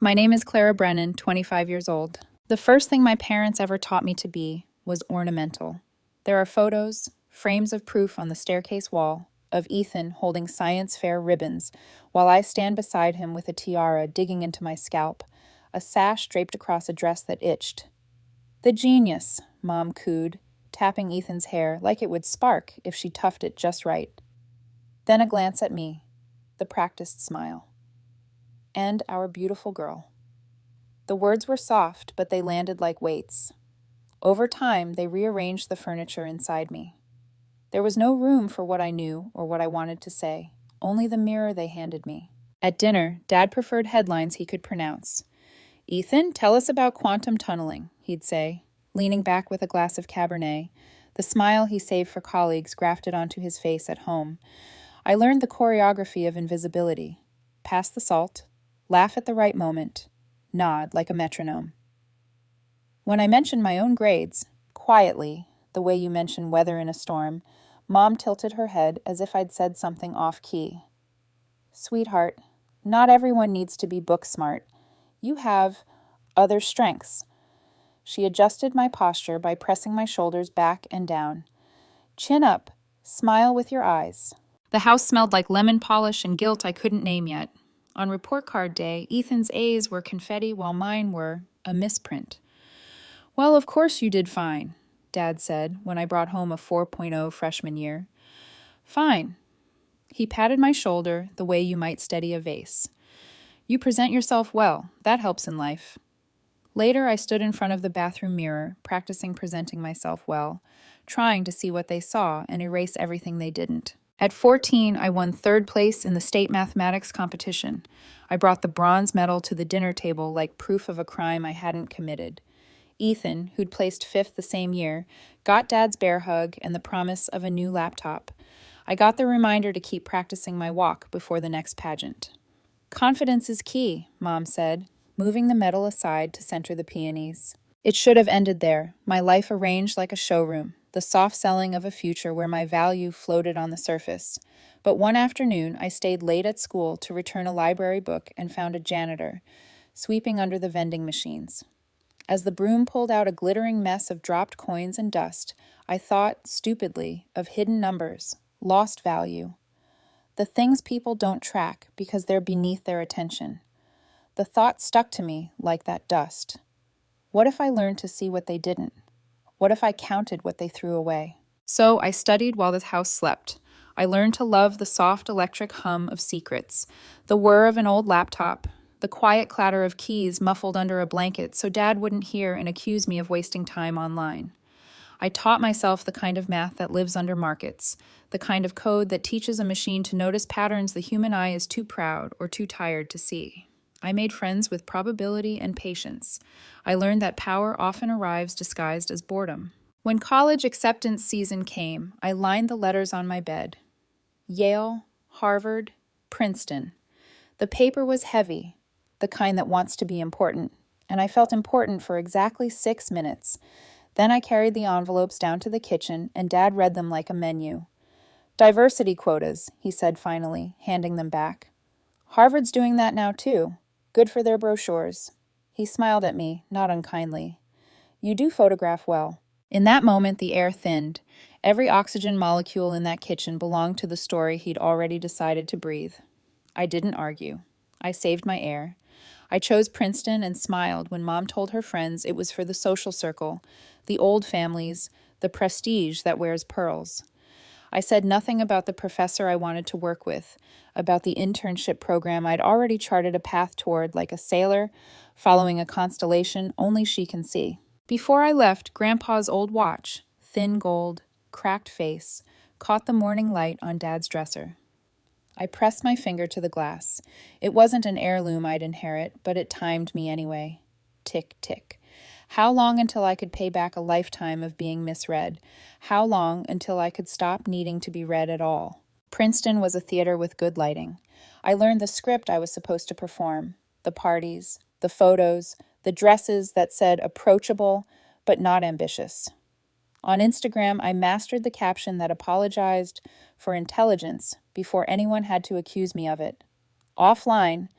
My name is Clara Brennan, 25 years old. The first thing my parents ever taught me to be was ornamental. There are photos, frames of proof on the staircase wall, of Ethan holding science fair ribbons, while I stand beside him with a tiara digging into my scalp, a sash draped across a dress that itched. "The genius," Mom cooed, tapping Ethan's hair like it would spark if she tuffed it just right. Then a glance at me, the practiced smile. "And our beautiful girl." The words were soft, but they landed like weights. Over time, they rearranged the furniture inside me. There was no room for what I knew or what I wanted to say, only the mirror they handed me. At dinner, Dad preferred headlines he could pronounce. "Ethan, tell us about quantum tunneling," he'd say, leaning back with a glass of Cabernet, the smile he saved for colleagues grafted onto his face at home. I learned the choreography of invisibility. Pass the salt, laugh at the right moment, nod like a metronome. When I mentioned my own grades, quietly, the way you mention weather in a storm, Mom tilted her head as if I'd said something off-key. "Sweetheart, not everyone needs to be book smart. You have other strengths." She adjusted my posture by pressing my shoulders back and down. "Chin up, smile with your eyes." The house smelled like lemon polish and guilt I couldn't name yet. On report card day, Ethan's A's were confetti while mine were a misprint. "Well, of course you did fine," Dad said when I brought home a 4.0 freshman year. "Fine." He patted my shoulder the way you might steady a vase. "You present yourself well. That helps in life." Later, I stood in front of the bathroom mirror, practicing presenting myself well, trying to see what they saw and erase everything they didn't. At 14, I won third place in the state mathematics competition. I brought the bronze medal to the dinner table like proof of a crime I hadn't committed. Ethan, who'd placed fifth the same year, got Dad's bear hug and the promise of a new laptop. I got the reminder to keep practicing my walk before the next pageant. "Confidence is key," Mom said, moving the medal aside to center the peonies. It should have ended there, my life arranged like a showroom, the soft selling of a future where my value floated on the surface. But one afternoon, I stayed late at school to return a library book and found a janitor, sweeping under the vending machines. As the broom pulled out a glittering mess of dropped coins and dust, I thought, stupidly, of hidden numbers, lost value. The things people don't track because they're beneath their attention. The thought stuck to me like that dust. What if I learned to see what they didn't? What if I counted what they threw away? So I studied while the house slept. I learned to love the soft electric hum of secrets, the whir of an old laptop, the quiet clatter of keys muffled under a blanket so Dad wouldn't hear and accuse me of wasting time online. I taught myself the kind of math that lives under markets, the kind of code that teaches a machine to notice patterns the human eye is too proud or too tired to see. I made friends with probability and patience. I learned that power often arrives disguised as boredom. When college acceptance season came, I lined the letters on my bed. Yale, Harvard, Princeton. The paper was heavy, the kind that wants to be important, and I felt important for exactly 6 minutes. Then I carried the envelopes down to the kitchen, and Dad read them like a menu. "Diversity quotas," he said finally, handing them back. "Harvard's doing that now, too. Good for their brochures." He smiled at me, not unkindly. "You do photograph well." In that moment, the air thinned. Every oxygen molecule in that kitchen belonged to the story he'd already decided to breathe. I didn't argue. I saved my air. I chose Princeton and smiled when Mom told her friends it was for the social circle, the old families, the prestige that wears pearls. I said nothing about the professor I wanted to work with, about the internship program I'd already charted a path toward like a sailor, following a constellation only she can see. Before I left, Grandpa's old watch, thin gold, cracked face, caught the morning light on Dad's dresser. I pressed my finger to the glass. It wasn't an heirloom I'd inherit, but it timed me anyway. Tick, tick. How long until I could pay back a lifetime of being misread? How long until I could stop needing to be read at all? Princeton was a theater with good lighting. I learned the script I was supposed to perform, the parties, the photos, the dresses that said approachable but not ambitious. On Instagram, I mastered the caption that apologized for intelligence before anyone had to accuse me of it. Offline,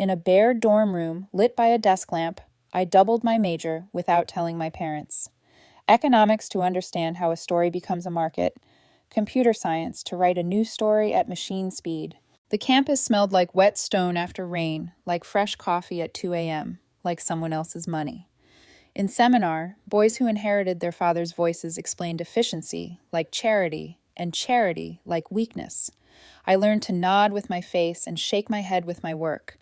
In a bare dorm room lit by a desk lamp, I doubled my major without telling my parents. Economics to understand how a story becomes a market. Computer science to write a new story at machine speed. The campus smelled like wet stone after rain, like fresh coffee at 2 a.m., like someone else's money. In seminar, boys who inherited their father's voices explained efficiency like charity, and charity like weakness. I learned to nod with my face and shake my head with my work.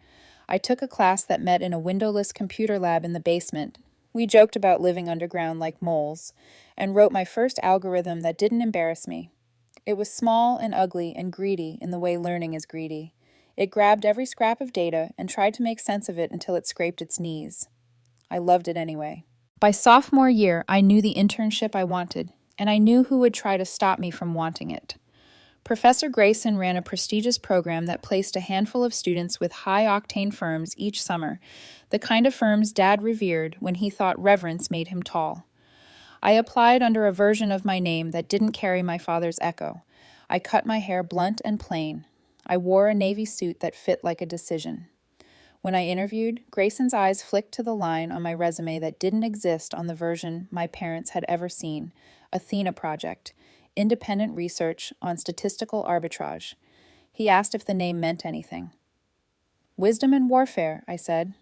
I took a class that met in a windowless computer lab in the basement. We joked about living underground like moles, and wrote my first algorithm that didn't embarrass me. It was small and ugly and greedy in the way learning is greedy. It grabbed every scrap of data and tried to make sense of it until it scraped its knees. I loved it anyway. By sophomore year, I knew the internship I wanted, and I knew who would try to stop me from wanting it. Professor Grayson ran a prestigious program that placed a handful of students with high-octane firms each summer, the kind of firms Dad revered when he thought reverence made him tall. I applied under a version of my name that didn't carry my father's echo. I cut my hair blunt and plain. I wore a navy suit that fit like a decision. When I interviewed, Grayson's eyes flicked to the line on my resume that didn't exist on the version my parents had ever seen, Athena Project, independent research on statistical arbitrage. He asked if the name meant anything. Wisdom in warfare, I said.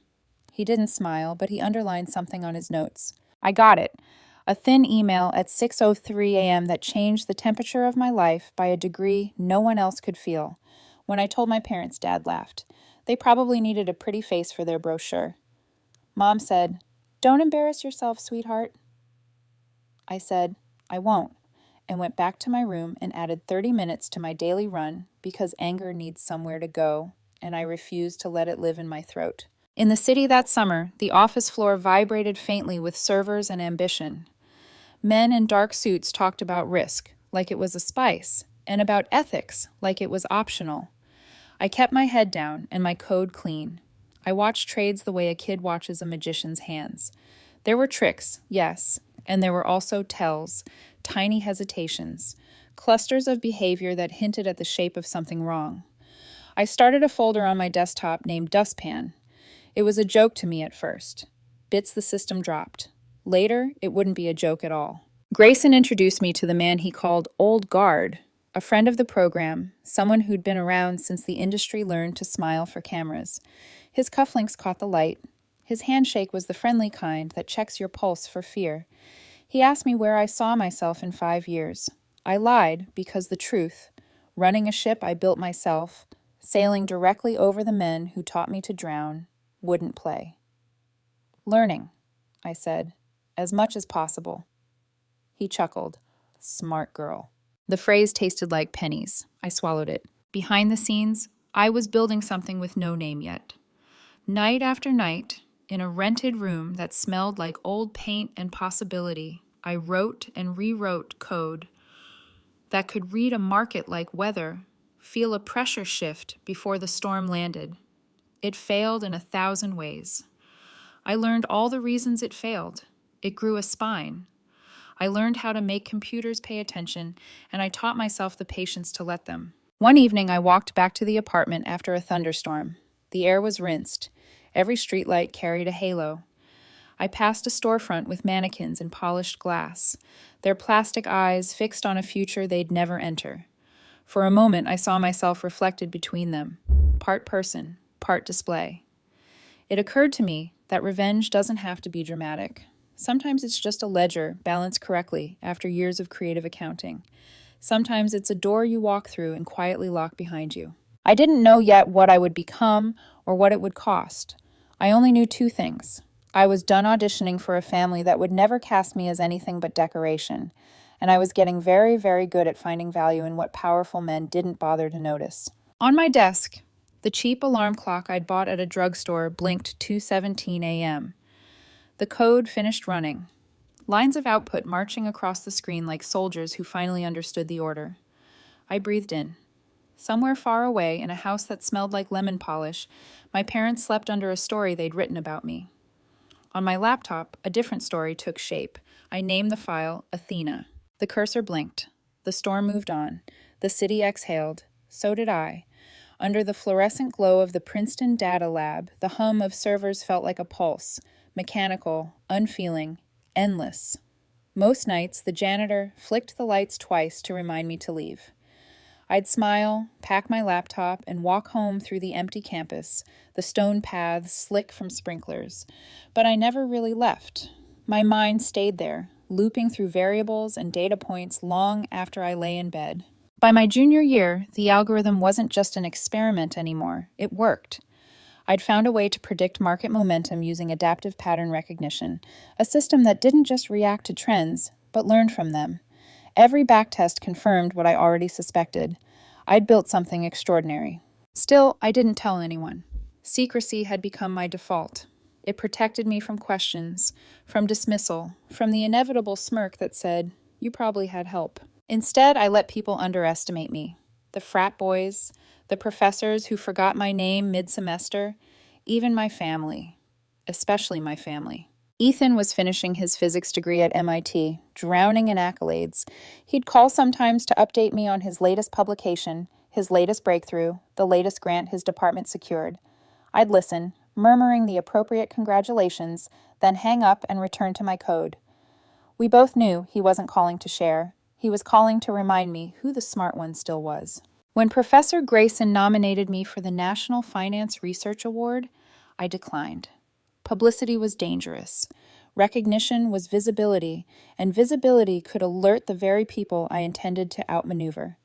He didn't smile, but he underlined something on his notes. I got it. A thin email at 6:03 a.m. that changed the temperature of my life by a degree no one else could feel. When I told my parents, Dad laughed. They probably needed a pretty face for their brochure. Mom said, "Don't embarrass yourself, sweetheart." I said, "I won't," and went back to my room and added 30 minutes to my daily run because anger needs somewhere to go, and I refused to let it live in my throat. In the city that summer, the office floor vibrated faintly with servers and ambition. Men in dark suits talked about risk, like it was a spice, and about ethics, like it was optional. I kept my head down and my code clean. I watched trades the way a kid watches a magician's hands. There were tricks, yes, and there were also tells, tiny hesitations, clusters of behavior that hinted at the shape of something wrong. I started a folder on my desktop named Dustpan. It was a joke to me at first. Bits the system dropped. Later, it wouldn't be a joke at all. Grayson introduced me to the man he called Old Guard, a friend of the program, someone who'd been around since the industry learned to smile for cameras. His cufflinks caught the light. His handshake was the friendly kind that checks your pulse for fear. He asked me where I saw myself in 5 years. I lied because the truth, running a ship I built myself, sailing directly over the men who taught me to drown, wouldn't play. Learning, I said, as much as possible. He chuckled. Smart girl. The phrase tasted like pennies. I swallowed it. Behind the scenes, I was building something with no name yet. Night after night, in a rented room that smelled like old paint and possibility, I wrote and rewrote code that could read a market like weather, feel a pressure shift before the storm landed. It failed in 1,000 ways. I learned all the reasons it failed. It grew a spine. I learned how to make computers pay attention, and I taught myself the patience to let them. One evening, I walked back to the apartment after a thunderstorm. The air was rinsed. Every streetlight carried a halo. I passed a storefront with mannequins in polished glass, their plastic eyes fixed on a future they'd never enter. For a moment, I saw myself reflected between them, part person, part display. It occurred to me that revenge doesn't have to be dramatic. Sometimes it's just a ledger balanced correctly after years of creative accounting. Sometimes it's a door you walk through and quietly lock behind you. I didn't know yet what I would become or what it would cost. I only knew 2 things. I was done auditioning for a family that would never cast me as anything but decoration, and I was getting very, very good at finding value in what powerful men didn't bother to notice. On my desk, the cheap alarm clock I'd bought at a drugstore blinked 2:17 a.m. The code finished running. Lines of output marching across the screen like soldiers who finally understood the order. I breathed in. Somewhere far away, in a house that smelled like lemon polish, my parents slept under a story they'd written about me. On my laptop, a different story took shape. I named the file Athena. The cursor blinked. The storm moved on. The city exhaled. So did I. Under the fluorescent glow of the Princeton Data Lab, the hum of servers felt like a pulse, mechanical, unfeeling, endless. Most nights, the janitor flicked the lights twice to remind me to leave. I'd smile, pack my laptop, and walk home through the empty campus, the stone paths slick from sprinklers. But I never really left. My mind stayed there, looping through variables and data points long after I lay in bed. By my junior year, the algorithm wasn't just an experiment anymore. It worked. I'd found a way to predict market momentum using adaptive pattern recognition, a system that didn't just react to trends, but learned from them. Every backtest confirmed what I already suspected. I'd built something extraordinary. Still, I didn't tell anyone. Secrecy had become my default. It protected me from questions, from dismissal, from the inevitable smirk that said, "You probably had help." Instead, I let people underestimate me. The frat boys, the professors who forgot my name mid-semester, even my family, especially my family. Ethan was finishing his physics degree at MIT, drowning in accolades. He'd call sometimes to update me on his latest publication, his latest breakthrough, the latest grant his department secured. I'd listen, murmuring the appropriate congratulations, then hang up and return to my code. We both knew he wasn't calling to share. He was calling to remind me who the smart one still was. When Professor Grayson nominated me for the National Finance Research Award, I declined. Publicity was dangerous. Recognition was visibility, and visibility could alert the very people I intended to outmaneuver.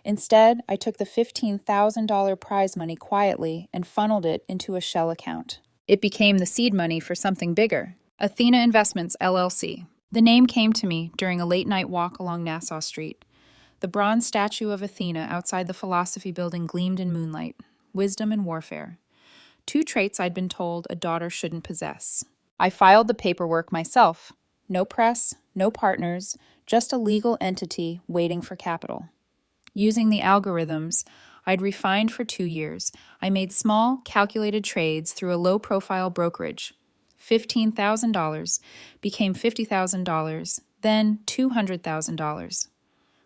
Instead, I took the $15,000 prize money quietly and funneled it into a shell account. It became the seed money for something bigger, Athena Investments, LLC. The name came to me during a late-night walk along Nassau Street. The bronze statue of Athena outside the Philosophy Building gleamed in moonlight, wisdom and warfare. Two traits I'd been told a daughter shouldn't possess. I filed the paperwork myself. No press, no partners, just a legal entity waiting for capital. Using the algorithms I'd refined for 2 years, I made small, calculated trades through a low-profile brokerage. $15,000 became $50,000, then $200,000.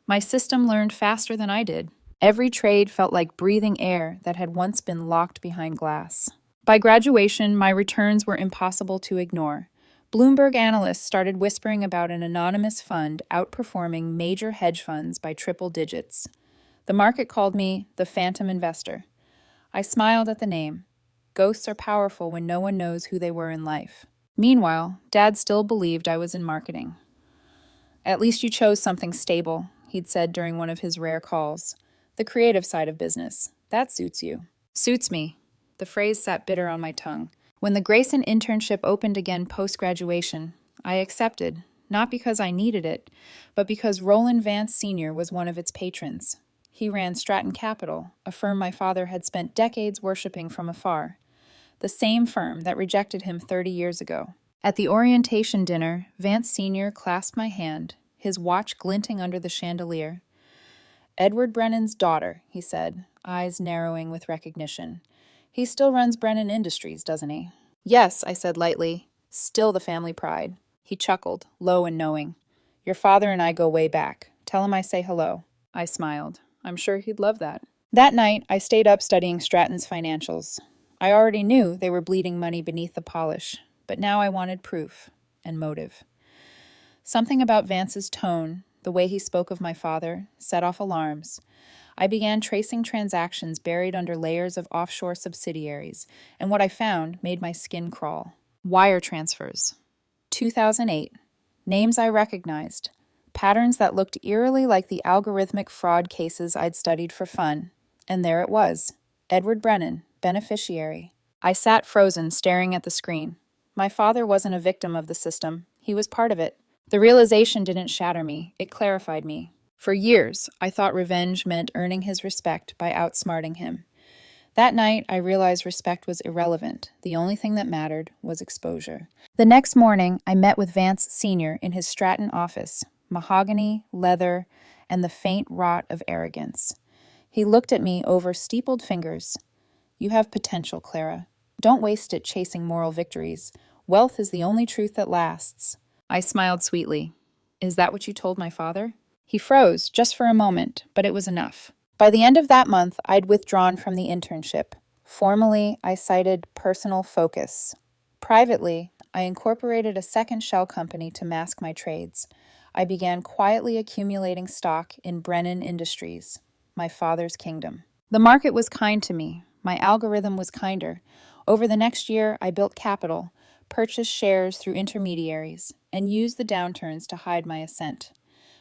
My system learned faster than I did. Every trade felt like breathing air that had once been locked behind glass. By graduation, my returns were impossible to ignore. Bloomberg analysts started whispering about an anonymous fund outperforming major hedge funds by triple digits. The market called me the Phantom Investor. I smiled at the name. Ghosts are powerful when no one knows who they were in life. Meanwhile, Dad still believed I was in marketing. "At least you chose something stable," he'd said during one of his rare calls. "The creative side of business. That suits you." Suits me. The phrase sat bitter on my tongue. When the Grayson internship opened again post-graduation, I accepted, not because I needed it, but because Roland Vance Sr. was one of its patrons. He ran Stratton Capital, a firm my father had spent decades worshiping from afar. The same firm that rejected him 30 years ago. At the orientation dinner, Vance Sr. clasped my hand, his watch glinting under the chandelier. "Edward Brennan's daughter," he said, eyes narrowing with recognition. "He still runs Brennan Industries, doesn't he?" "Yes," I said lightly. "Still the family pride." He chuckled, low and knowing. "Your father and I go way back. Tell him I say hello." I smiled. I'm sure he'd love that. That night, I stayed up studying Stratton's financials. I already knew they were bleeding money beneath the polish, but now I wanted proof and motive. Something about Vance's tone, the way he spoke of my father, set off alarms. I began tracing transactions buried under layers of offshore subsidiaries, and what I found made my skin crawl. Wire transfers. 2008. Names I recognized. Patterns that looked eerily like the algorithmic fraud cases I'd studied for fun. And there it was. Edward Brennan, beneficiary. I sat frozen, staring at the screen. My father wasn't a victim of the system. He was part of it. The realization didn't shatter me. It clarified me. For years, I thought revenge meant earning his respect by outsmarting him. That night, I realized respect was irrelevant. The only thing that mattered was exposure. The next morning, I met with Vance Sr. in his Stratton office. Mahogany, leather, and the faint rot of arrogance. He looked at me over steepled fingers. "You have potential, Clara. Don't waste it chasing moral victories. Wealth is the only truth that lasts." I smiled sweetly. "Is that what you told my father?" He froze, just for a moment, but it was enough. By the end of that month, I'd withdrawn from the internship. Formally, I cited personal focus. Privately, I incorporated a second shell company to mask my trades. I began quietly accumulating stock in Brennan Industries, my father's kingdom. The market was kind to me. My algorithm was kinder. Over the next year, I built capital, purchased shares through intermediaries, and used the downturns to hide my ascent.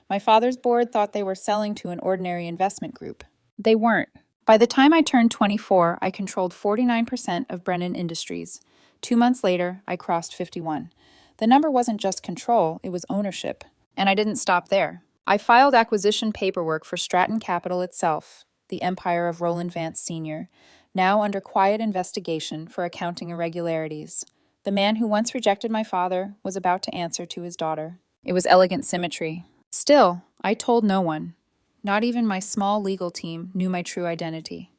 My father's board thought they were selling to an ordinary investment group. They weren't. By the time I turned 24, I controlled 49% of Brennan Industries. 2 months later, I crossed 51. The number wasn't just control, it was ownership. And I didn't stop there. I filed acquisition paperwork for Stratton Capital itself, the empire of Roland Vance Sr., now under quiet investigation for accounting irregularities. The man who once rejected my father was about to answer to his daughter. It was elegant symmetry. Still, I told no one. Not even my small legal team knew my true identity.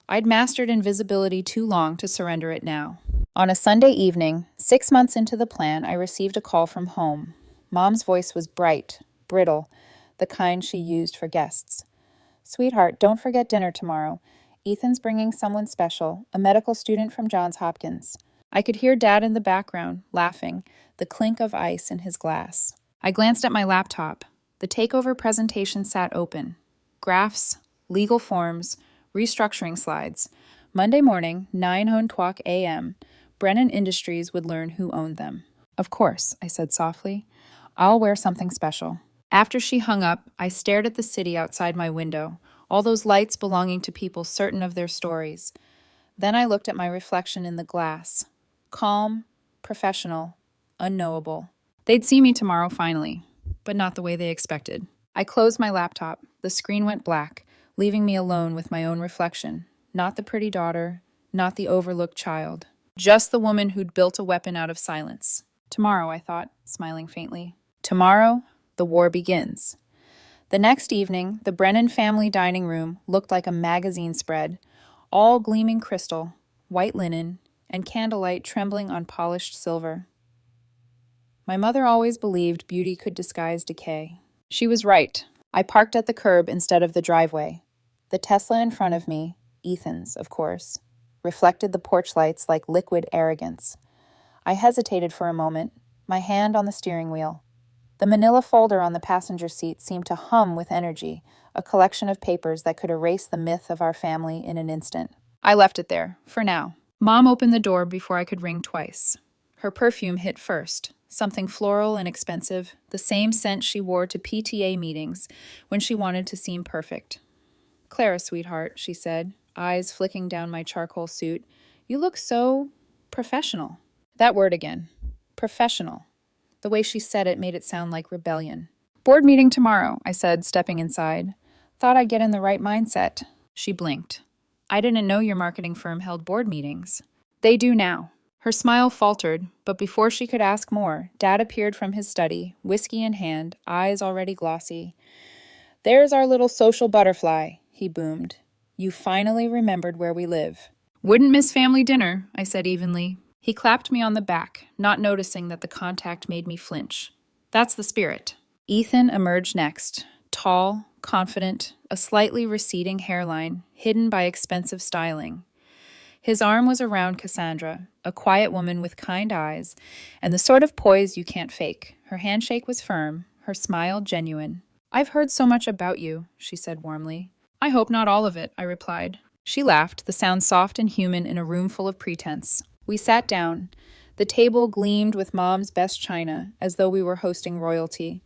I'd mastered invisibility too long to surrender it now. On a Sunday evening, 6 months into the plan, I received a call from home. Mom's voice was bright, brittle, the kind she used for guests. "Sweetheart, don't forget dinner tomorrow. Ethan's bringing someone special, a medical student from Johns Hopkins." I could hear Dad in the background, laughing, the clink of ice in his glass. I glanced at my laptop. The takeover presentation sat open. Graphs, legal forms, restructuring slides. Monday morning, 9:00 a.m., Brennan Industries would learn who owned them. "Of course," I said softly. "I'll wear something special." After she hung up, I stared at the city outside my window, all those lights belonging to people certain of their stories. Then I looked at my reflection in the glass. Calm, professional, unknowable. They'd see me tomorrow finally, but not the way they expected. I closed my laptop. The screen went black, leaving me alone with my own reflection. Not the pretty daughter, not the overlooked child. Just the woman who'd built a weapon out of silence. Tomorrow, I thought, smiling faintly. Tomorrow, the war begins. The next evening, the Brennan family dining room looked like a magazine spread, all gleaming crystal, white linen, and candlelight trembling on polished silver. My mother always believed beauty could disguise decay. She was right. I parked at the curb instead of the driveway. The Tesla in front of me, Ethan's, of course, reflected the porch lights like liquid arrogance. I hesitated for a moment, my hand on the steering wheel. The manila folder on the passenger seat seemed to hum with energy, a collection of papers that could erase the myth of our family in an instant. I left it there, for now. Mom opened the door before I could ring twice. Her perfume hit first, something floral and expensive, the same scent she wore to PTA meetings when she wanted to seem perfect. "Clara, sweetheart," she said, eyes flicking down my charcoal suit, "you look so professional." That word again. Professional. The way she said it made it sound like rebellion. "Board meeting tomorrow," I said, stepping inside. "Thought I'd get in the right mindset." She blinked. "I didn't know your marketing firm held board meetings." "They do now." Her smile faltered, but before she could ask more, Dad appeared from his study, whiskey in hand, eyes already glossy. "There's our little social butterfly," he boomed. "You finally remembered where we live." "Wouldn't miss family dinner," I said evenly. He clapped me on the back, not noticing that the contact made me flinch. "That's the spirit." Ethan emerged next, tall, confident, a slightly receding hairline, hidden by expensive styling. His arm was around Cassandra, a quiet woman with kind eyes, and the sort of poise you can't fake. Her handshake was firm, her smile genuine. "I've heard so much about you," she said warmly. "I hope not all of it," I replied. She laughed, the sound soft and human in a room full of pretense. We sat down. The table gleamed with Mom's best china, as though we were hosting royalty.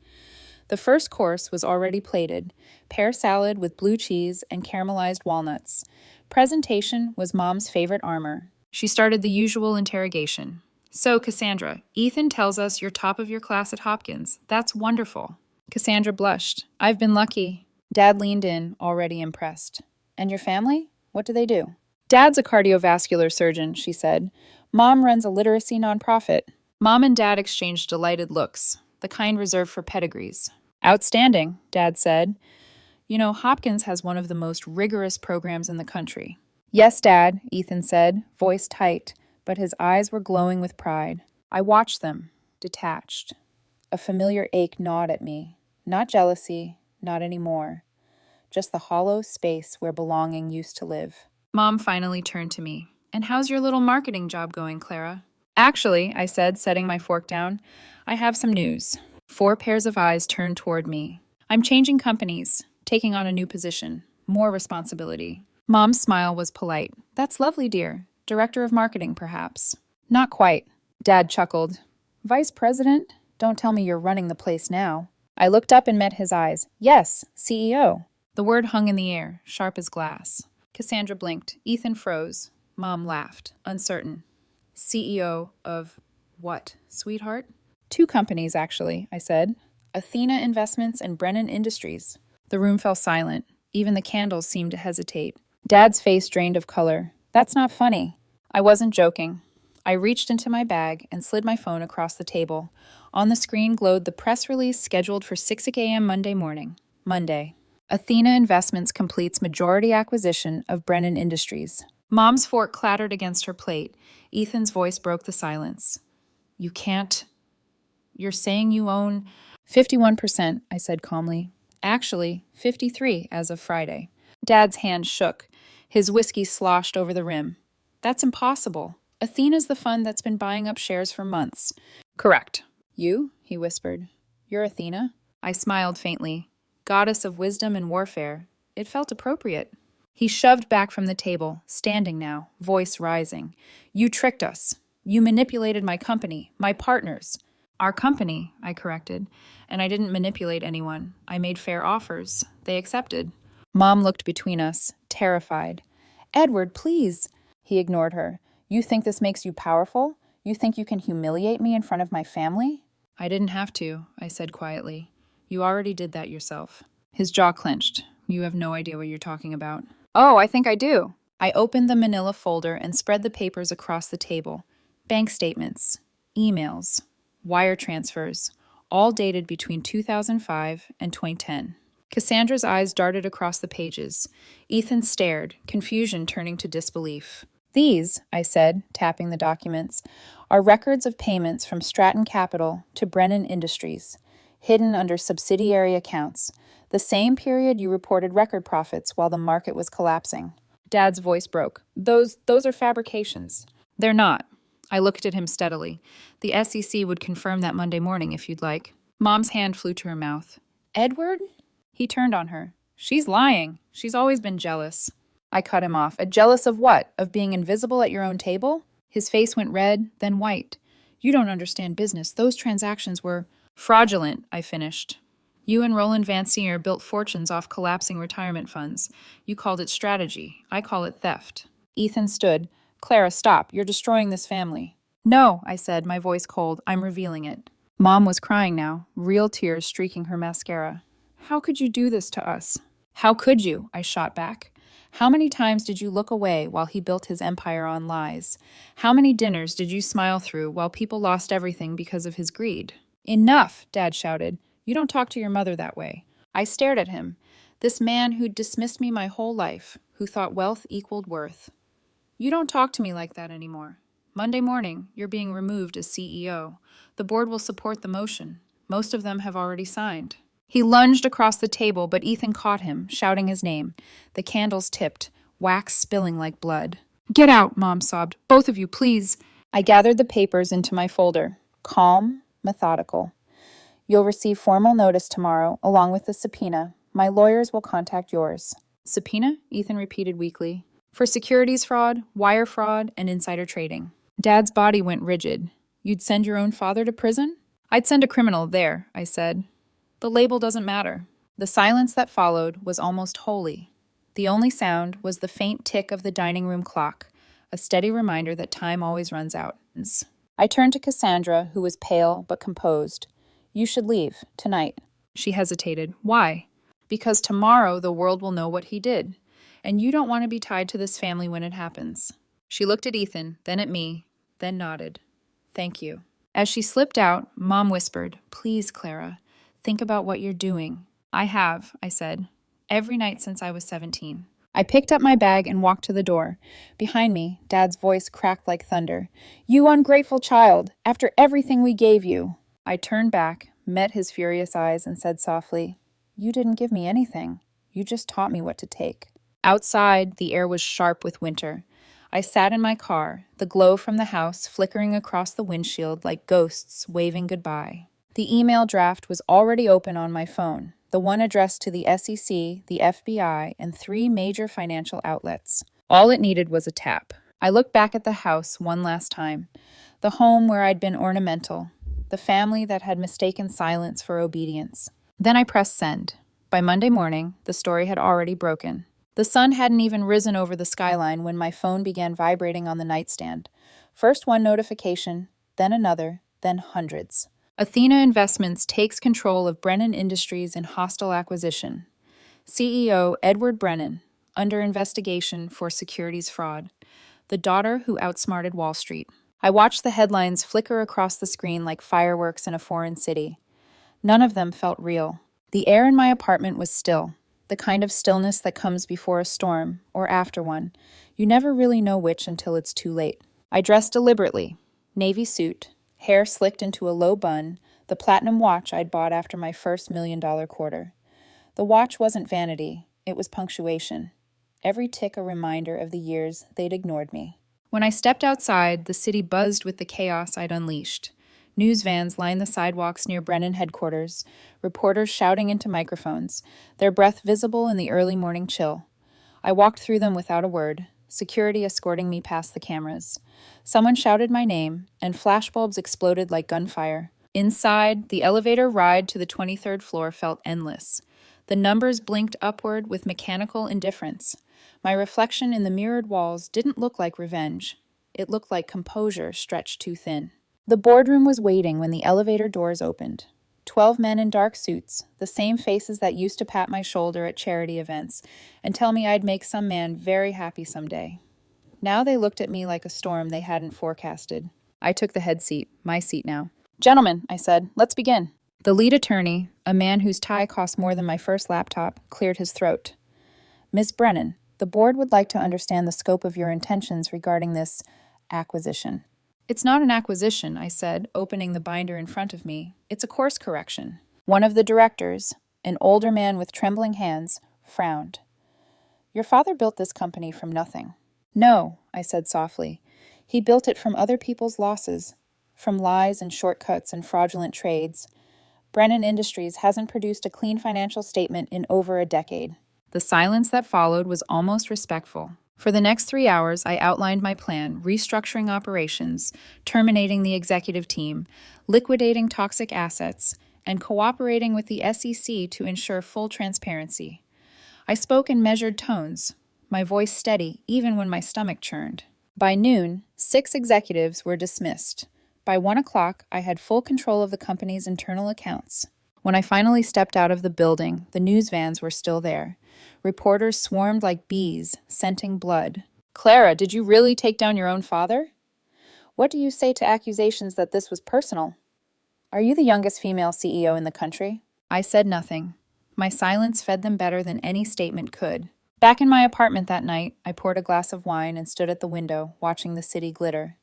The first course was already plated, pear salad with blue cheese and caramelized walnuts. Presentation was Mom's favorite armor. She started the usual interrogation. "So, Cassandra, Ethan tells us you're top of your class at Hopkins. That's wonderful." Cassandra blushed. "I've been lucky." Dad leaned in, already impressed. "And your family? What do they do?" "Dad's a cardiovascular surgeon," she said. "Mom runs a literacy nonprofit." Mom and Dad exchanged delighted looks, the kind reserved for pedigrees. "Outstanding," Dad said. "You know, Hopkins has one of the most rigorous programs in the country." "Yes, Dad," Ethan said, voice tight, but his eyes were glowing with pride. I watched them, detached. A familiar ache gnawed at me. Not jealousy, not anymore. just the hollow space where belonging used to live. Mom finally turned to me. And how's your little marketing job going, Clara? Actually, I said, setting my fork down, I have some news. 4 pairs of eyes turned toward me. I'm changing companies, taking on a new position, more responsibility. Mom's smile was polite. That's lovely, dear. Director of marketing, perhaps. Not quite. Dad chuckled. Vice president? Don't tell me you're running the place now. I looked up and met his eyes. Yes, CEO. The word hung in the air, sharp as glass. Cassandra blinked. Ethan froze. Mom laughed, uncertain. CEO of what, sweetheart? 2 companies, actually, I said. Athena Investments and Brennan Industries. The room fell silent. Even the candles seemed to hesitate. Dad's face drained of color. That's not funny. I wasn't joking. I reached into my bag and slid my phone across the table. On the screen glowed the press release scheduled for 6 a.m. Monday morning. Monday. Athena Investments completes majority acquisition of Brennan Industries. Mom's fork clattered against her plate. Ethan's voice broke the silence. You can't. You're saying you own 51%, I said calmly. Actually, 53 as of Friday. Dad's hand shook. His whiskey sloshed over the rim. That's impossible. Athena's the fund that's been buying up shares for months. Correct. You? He whispered. You're Athena? I smiled faintly. Goddess of wisdom and warfare. It felt appropriate. He shoved back from the table, standing now, voice rising. You tricked us. You manipulated my company, my partners. Our company, I corrected. And I didn't manipulate anyone. I made fair offers. They accepted. Mom looked between us, terrified. Edward, please. He ignored her. You think this makes you powerful? You think you can humiliate me in front of my family? I didn't have to, I said quietly. You already did that yourself. His jaw clenched. You have no idea what you're talking about. Oh, I think I do. I opened the manila folder and spread the papers across the table. Bank statements, emails, wire transfers, all dated between 2005 and 2010. Cassandra's eyes darted across the pages. Ethan stared, confusion turning to disbelief. These, I said, tapping the documents, are records of payments from Stratton Capital to Brennan Industries, hidden under subsidiary accounts, the same period you reported record profits while the market was collapsing. Dad's voice broke. Those are fabrications. They're not. I looked at him steadily. The SEC would confirm that Monday morning if you'd like. Mom's hand flew to her mouth. Edward? He turned on her. She's lying. She's always been jealous. I cut him off. Jealous of what? Of being invisible at your own table? His face went red, then white. You don't understand business. Those transactions were fraudulent, I finished. You and Roland Vancier built fortunes off collapsing retirement funds. You called it strategy. I call it theft. Ethan stood. Clara, stop. You're destroying this family. No, I said, my voice cold. I'm revealing it. Mom was crying now, real tears streaking her mascara. How could you do this to us? How could you? I shot back. How many times did you look away while he built his empire on lies? How many dinners did you smile through while people lost everything because of his greed? Enough, Dad shouted. You don't talk to your mother that way. I stared at him. This man who'd dismissed me my whole life, who thought wealth equaled worth. You don't talk to me like that anymore. Monday morning, you're being removed as CEO. The board will support the motion. Most of them have already signed. He lunged across the table, but Ethan caught him, shouting his name. The candles tipped, wax spilling like blood. Get out, Mom sobbed. Both of you, please. I gathered the papers into my folder. Calm, methodical. You'll receive formal notice tomorrow, along with the subpoena. My lawyers will contact yours. Subpoena? Ethan repeated weakly. For securities fraud, wire fraud, and insider trading. Dad's body went rigid. You'd send your own father to prison? I'd send a criminal there, I said. The label doesn't matter. The silence that followed was almost holy. The only sound was the faint tick of the dining room clock, a steady reminder that time always runs out. I turned to Cassandra, who was pale but composed. You should leave, tonight. She hesitated. Why? Because tomorrow the world will know what he did, and you don't want to be tied to this family when it happens. She looked at Ethan, then at me, then nodded. Thank you. As she slipped out, Mom whispered, Please, Clara, think about what you're doing. I have, I said, every night since I was 17. I picked up my bag and walked to the door. Behind me, Dad's voice cracked like thunder. You ungrateful child, after everything we gave you. I turned back, met his furious eyes, and said softly, You didn't give me anything. You just taught me what to take. Outside, the air was sharp with winter. I sat in my car, the glow from the house flickering across the windshield like ghosts waving goodbye. The email draft was already open on my phone, the one addressed to the SEC, the FBI, and 3 major financial outlets. All it needed was a tap. I looked back at the house one last time, the home where I'd been ornamental, the family that had mistaken silence for obedience. Then I pressed send. By Monday morning, the story had already broken. The sun hadn't even risen over the skyline when my phone began vibrating on the nightstand. First one notification, then another, then hundreds. Athena Investments takes control of Brennan Industries in hostile acquisition. CEO Edward Brennan, under investigation for securities fraud. The daughter who outsmarted Wall Street. I watched the headlines flicker across the screen like fireworks in a foreign city. None of them felt real. The air in my apartment was still, the kind of stillness that comes before a storm, or after one. You never really know which until it's too late. I dressed deliberately. Navy suit, hair slicked into a low bun, the platinum watch I'd bought after my first $1 million quarter. The watch wasn't vanity, it was punctuation. Every tick a reminder of the years they'd ignored me. When I stepped outside, the city buzzed with the chaos I'd unleashed. News vans lined the sidewalks near Brennan headquarters, reporters shouting into microphones, their breath visible in the early morning chill. I walked through them without a word, security escorting me past the cameras. Someone shouted my name, and flashbulbs exploded like gunfire. Inside, the elevator ride to the 23rd floor felt endless. The numbers blinked upward with mechanical indifference. My reflection in the mirrored walls didn't look like revenge. It looked like composure stretched too thin. The boardroom was waiting when the elevator doors opened. 12 men in dark suits, the same faces that used to pat my shoulder at charity events and tell me I'd make some man very happy someday. Now they looked at me like a storm they hadn't forecasted. I took the head seat, my seat now. "Gentlemen," I said, "let's begin." The lead attorney, a man whose tie cost more than my first laptop, cleared his throat. "Ms. Brennan, the board would like to understand the scope of your intentions regarding this acquisition." "It's not an acquisition," I said, opening the binder in front of me. "It's a course correction." One of the directors, an older man with trembling hands, frowned. "Your father built this company from nothing." "No," I said softly. "He built it from other people's losses, from lies and shortcuts and fraudulent trades. Brennan Industries hasn't produced a clean financial statement in over a decade." The silence that followed was almost respectful. For the next 3 hours, I outlined my plan, restructuring operations, terminating the executive team, liquidating toxic assets, and cooperating with the SEC to ensure full transparency. I spoke in measured tones, my voice steady even when my stomach churned. By noon, 6 executives were dismissed. By 1 o'clock, I had full control of the company's internal accounts. When I finally stepped out of the building, the news vans were still there. Reporters swarmed like bees, scenting blood. "Clara, did you really take down your own father? What do you say to accusations that this was personal? Are you the youngest female CEO in the country?" I said nothing. My silence fed them better than any statement could. Back in my apartment that night, I poured a glass of wine and stood at the window, watching the city glitter.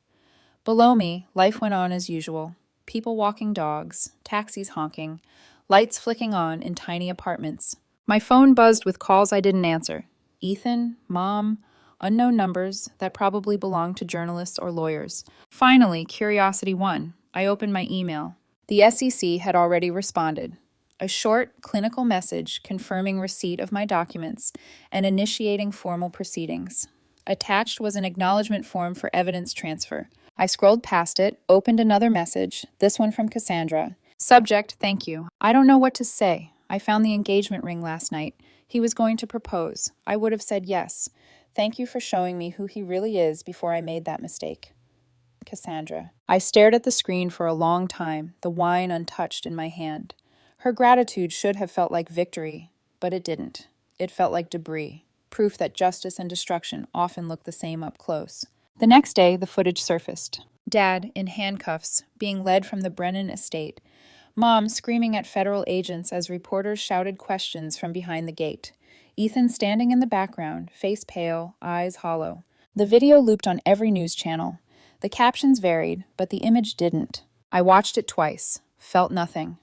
Below me, life went on as usual. People walking dogs, taxis honking, lights flicking on in tiny apartments. My phone buzzed with calls I didn't answer. Ethan, Mom, unknown numbers that probably belonged to journalists or lawyers. Finally, curiosity won. I opened my email. The SEC had already responded. A short, clinical message confirming receipt of my documents and initiating formal proceedings. Attached was an acknowledgement form for evidence transfer. I scrolled past it, opened another message, this one from Cassandra. Subject, thank you. I don't know what to say. I found the engagement ring last night. He was going to propose. I would have said yes. Thank you for showing me who he really is before I made that mistake. Cassandra. I stared at the screen for a long time, the wine untouched in my hand. Her gratitude should have felt like victory, but it didn't. It felt like debris, proof that justice and destruction often look the same up close. The next day, the footage surfaced. Dad, in handcuffs, being led from the Brennan estate. Mom screaming at federal agents as reporters shouted questions from behind the gate. Ethan standing in the background, face pale, eyes hollow. The video looped on every news channel. The captions varied, but the image didn't. I watched it twice, felt nothing.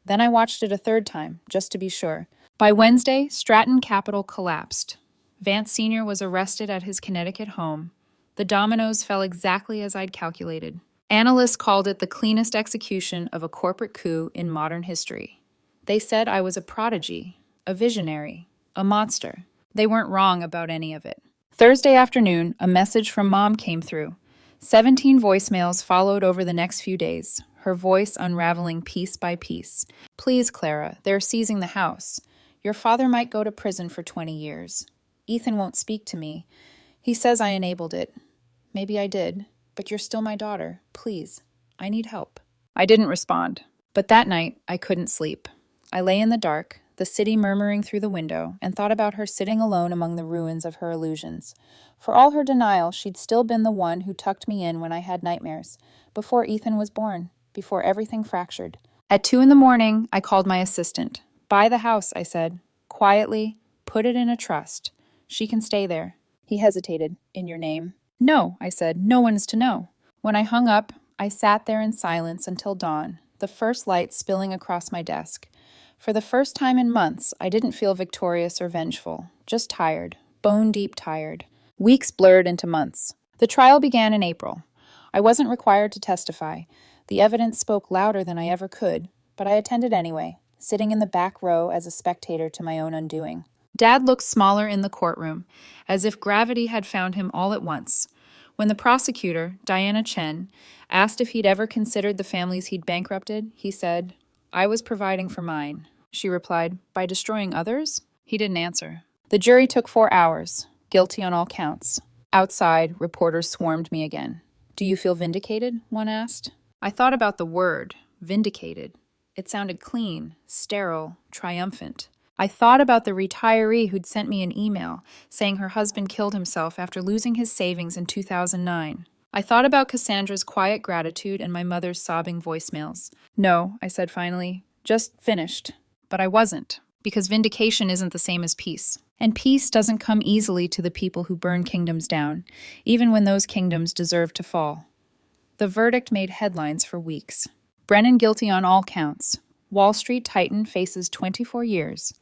Then I watched it a third time, just to be sure. By Wednesday, Stratton Capital collapsed. Vance Sr. was arrested at his Connecticut home. The dominoes fell exactly as I'd calculated. Analysts called it the cleanest execution of a corporate coup in modern history. They said I was a prodigy, a visionary, a monster. They weren't wrong about any of it. Thursday afternoon, a message from Mom came through. 17 voicemails followed over the next few days, her voice unraveling piece by piece. Please, Clara, they're seizing the house. Your father might go to prison for 20 years. Ethan won't speak to me. He says I enabled it. Maybe I did, but you're still my daughter. Please, I need help. I didn't respond, but that night I couldn't sleep. I lay in the dark, the city murmuring through the window, and thought about her sitting alone among the ruins of her illusions. For all her denial, she'd still been the one who tucked me in when I had nightmares, before Ethan was born, before everything fractured. At 2 a.m, I called my assistant. Buy the house, I said. Quietly, put it in a trust. She can stay there. He hesitated. In your name? No, I said. No one's to know. When I hung up, I sat there in silence until dawn, the first light spilling across my desk. For the first time in months, I didn't feel victorious or vengeful, just tired, bone-deep tired. Weeks blurred into months. The trial began in April. I wasn't required to testify. The evidence spoke louder than I ever could, but I attended anyway, sitting in the back row as a spectator to my own undoing. Dad looked smaller in the courtroom, as if gravity had found him all at once. When the prosecutor, Diana Chen, asked if he'd ever considered the families he'd bankrupted, he said, I was providing for mine. She replied, by destroying others? He didn't answer. The jury took 4 hours, guilty on all counts. Outside, reporters swarmed me again. Do you feel vindicated? One asked. I thought about the word, vindicated. It sounded clean, sterile, triumphant. I thought about the retiree who'd sent me an email saying her husband killed himself after losing his savings in 2009. I thought about Cassandra's quiet gratitude and my mother's sobbing voicemails. No, I said finally, just finished. But I wasn't, because vindication isn't the same as peace. And peace doesn't come easily to the people who burn kingdoms down, even when those kingdoms deserve to fall. The verdict made headlines for weeks. Brennan guilty on all counts. Wall Street Titan faces 24 years.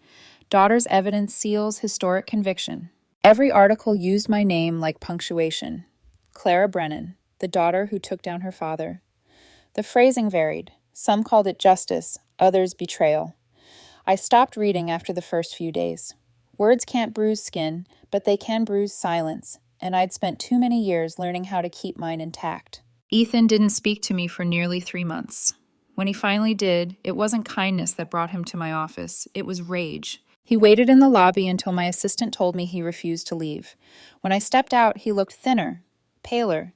Daughter's evidence seals historic conviction. Every article used my name like punctuation. Clara Brennan, the daughter who took down her father. The phrasing varied. Some called it justice, others betrayal. I stopped reading after the first few days. Words can't bruise skin, but they can bruise silence, and I'd spent too many years learning how to keep mine intact. Ethan didn't speak to me for nearly 3 months. When he finally did, it wasn't kindness that brought him to my office. It was rage. He waited in the lobby until my assistant told me he refused to leave. When I stepped out, he looked thinner, paler.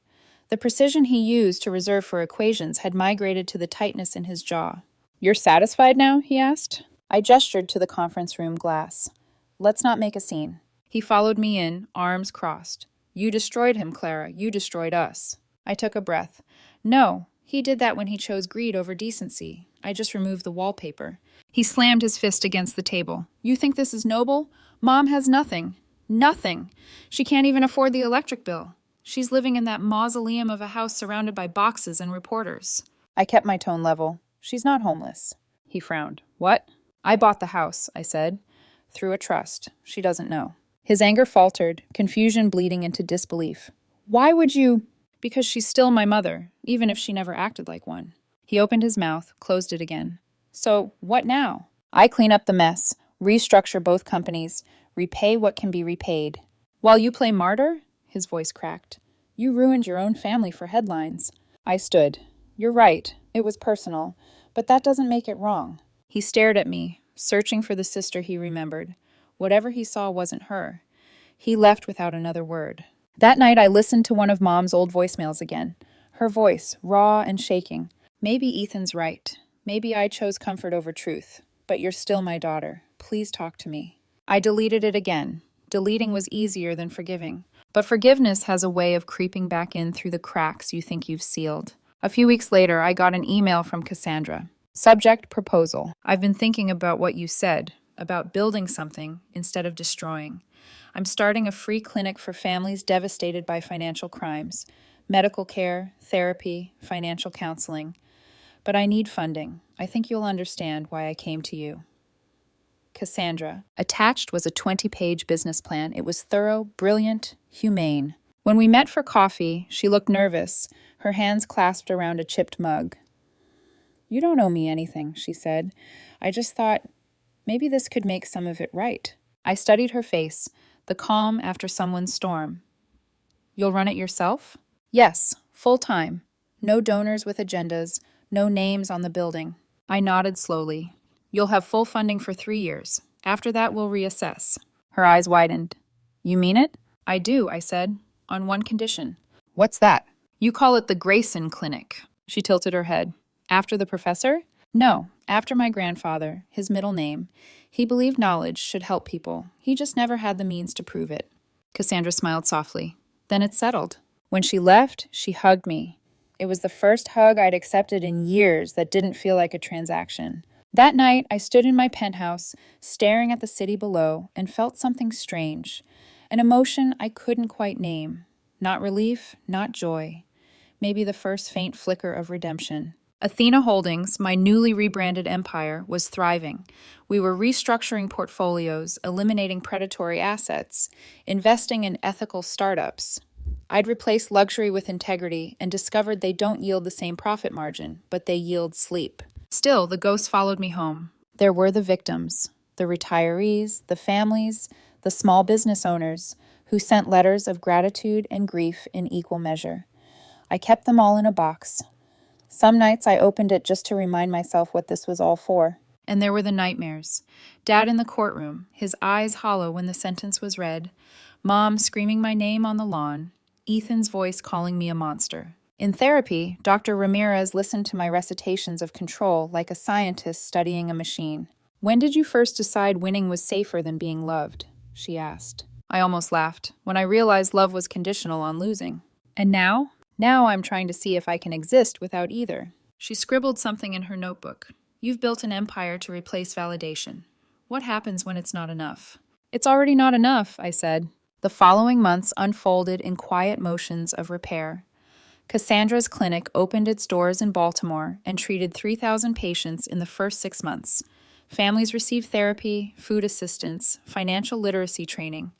The precision he used to reserve for equations had migrated to the tightness in his jaw. You're satisfied now? He asked. I gestured to the conference room glass. Let's not make a scene. He followed me in, arms crossed. You destroyed him, Clara. You destroyed us. I took a breath. No, he did that when he chose greed over decency. I just removed the wallpaper. He slammed his fist against the table. You think this is noble? Mom has nothing. Nothing. She can't even afford the electric bill. She's living in that mausoleum of a house surrounded by boxes and reporters. I kept my tone level. She's not homeless. He frowned. What? I bought the house, I said. Through a trust. She doesn't know. His anger faltered, confusion bleeding into disbelief. Why would you? Because she's still my mother, even if she never acted like one. He opened his mouth, closed it again. So, what now? I clean up the mess, restructure both companies, repay what can be repaid. While you play martyr? His voice cracked. You ruined your own family for headlines. I stood. You're right, it was personal, but that doesn't make it wrong. He stared at me, searching for the sister he remembered. Whatever he saw wasn't her. He left without another word. That night I listened to one of Mom's old voicemails again. Her voice, raw and shaking. Maybe Ethan's right. Maybe I chose comfort over truth. But you're still my daughter. Please talk to me. I deleted it again. Deleting was easier than forgiving. But forgiveness has a way of creeping back in through the cracks you think you've sealed. A few weeks later, I got an email from Cassandra. Subject, proposal. I've been thinking about what you said, about building something instead of destroying. I'm starting a free clinic for families devastated by financial crimes. Medical care, therapy, financial counseling. But I need funding. I think you'll understand why I came to you. Cassandra. Attached was a 20-page business plan. It was thorough, brilliant, humane. When we met for coffee, she looked nervous, her hands clasped around a chipped mug. "You don't owe me anything," she said. "I just thought maybe this could make some of it right." I studied her face, the calm after someone's storm. "You'll run it yourself?" "Yes, full time. No donors with agendas, no names on the building." I nodded slowly. "You'll have full funding for 3 years. After that, we'll reassess." Her eyes widened. "You mean it?" "I do," I said, "on one condition." "What's that?" "You call it the Grayson Clinic." She tilted her head. "After the professor?" "No, after my grandfather, his middle name. He believed knowledge should help people. He just never had the means to prove it." Cassandra smiled softly. "Then it's settled." When she left, she hugged me. It was the first hug I'd accepted in years that didn't feel like a transaction. That night, I stood in my penthouse, staring at the city below, and felt something strange. An emotion I couldn't quite name. Not relief, not joy. Maybe the first faint flicker of redemption. Athena Holdings, my newly rebranded empire, was thriving. We were restructuring portfolios, eliminating predatory assets, investing in ethical startups. I'd replaced luxury with integrity and discovered they don't yield the same profit margin, but they yield sleep. Still, the ghosts followed me home. There were the victims, the retirees, the families, the small business owners who sent letters of gratitude and grief in equal measure. I kept them all in a box. Some nights I opened it just to remind myself what this was all for. And there were the nightmares. Dad in the courtroom, his eyes hollow when the sentence was read. Mom screaming my name on the lawn. Ethan's voice calling me a monster. In therapy, Dr. Ramirez listened to my recitations of control like a scientist studying a machine. "When did you first decide winning was safer than being loved?" she asked. I almost laughed when I realized love was conditional on losing. "And now?" "Now I'm trying to see if I can exist without either." She scribbled something in her notebook. "You've built an empire to replace validation. What happens when it's not enough?" "It's already not enough," I said. The following months unfolded in quiet motions of repair. Cassandra's clinic opened its doors in Baltimore and treated 3,000 patients in the first 6 months. Families received therapy, food assistance, financial literacy training.